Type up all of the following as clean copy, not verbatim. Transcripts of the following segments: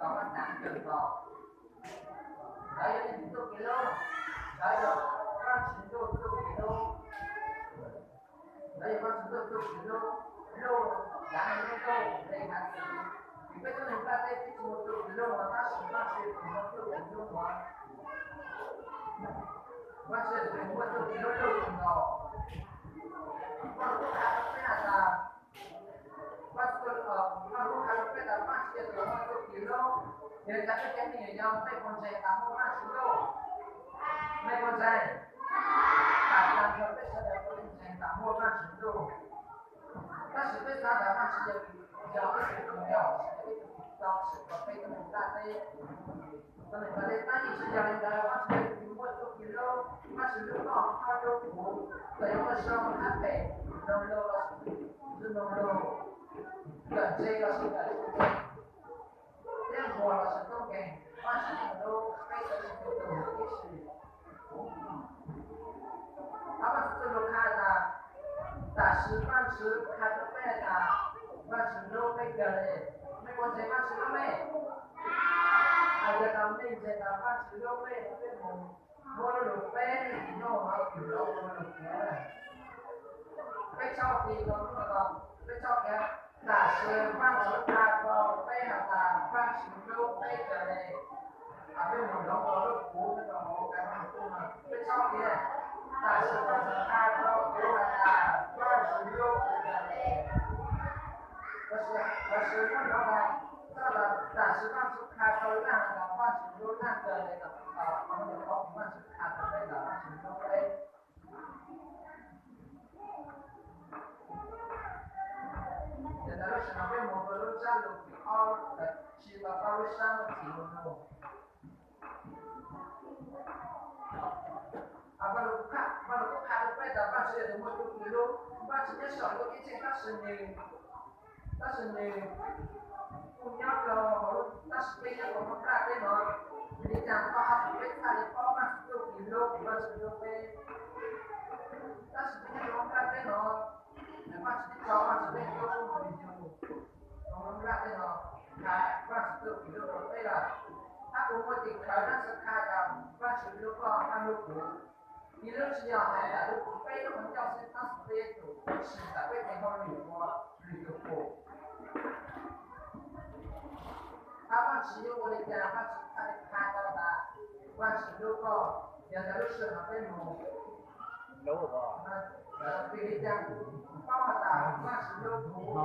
có mặt nặng trường có đấy là những kg đấy là con chín độ kg đây là con chín độ kg lô giá này lô đây là thì bây giờ chúng ta sẽ tích một kg mà ta sử dụng sẽ cùng một kg mà và sẽ dùng một kg lô cùng nó còn có cái là kalau kita masih ada satu kilo, dia kata kami yang sampai konsep tamu masih kilo,ไม่konsep, karena sampai sudah konsep tamu masih kilo, tapi sampai ada masih jauh jauh jauh seperti itu tadi, kalau pada tadi sudah ada masih satu kilo, masih kilo ada puluh, kalau masih ada, nomor gần đây là sự đại diện nên mùa là sự công nghệ quan trọng đâu hay là sự tiêu dùng cái sự他们这个看的打十半十开个背的半十六背个嘞没关系半十六背还有咱们这个半十六背这种摸了六背弄好几楼摸了背超低都那个背超低là sự quan trọng ta có bây giờ là quan trọng lâu bây giờ này bên mình nó có lúc cũ nó có cái mà tôi mà bên sau kia là sự quan trọng ta có kế hoạch là quan trọng lâu bây giờ này và sự quan trọng là sự quan trọng ta có là quan trọng lâu là giờ này là nó có quan trọng ta bây giờ quan trọng lâu đây Dalam sampai memperoleh jalur all sila kawasan Tiongkok. Kalau kalau pada bahasa itu mau kilo, bahasanya soal itu kita sendiri punya kalau tas punya kontrak itu, jadi jangan harus kita lihat masuk kilo, bahasa itu tas punya kontrak itu. Mas cho con sẽ bên chỗ mình dùng không ra thế nào là con sẽ tự kỷ luật đây là ta cũng có tình khởi nó sẽ khai là con sẽ lúc con ăn lúc cũ thì lúc chỉ là là lúc cũ bây nó vẫn cho sẽ ta sẽ biết chủ sự là biết thành con liều qua liều cổ ta con chỉ dùng một cái là con sẽ khai ra là con sẽ lúc con giờ là lúc sự là bên một đúng rồi vì rằng có là quan sự lưu thủ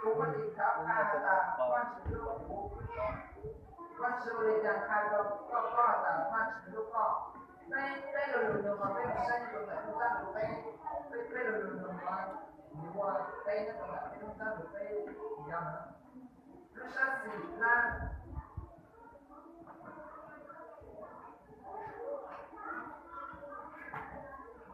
cũng có tình cảm là quan sự lưu thủ quan sự lưu rằng khai đâu có là quan sự lưu có đây là lượng mà bên xanh của người chúng ta được đây là lượng mà nếu mà đây nó còn là chúng ta được đây giờ lúc sáng thì là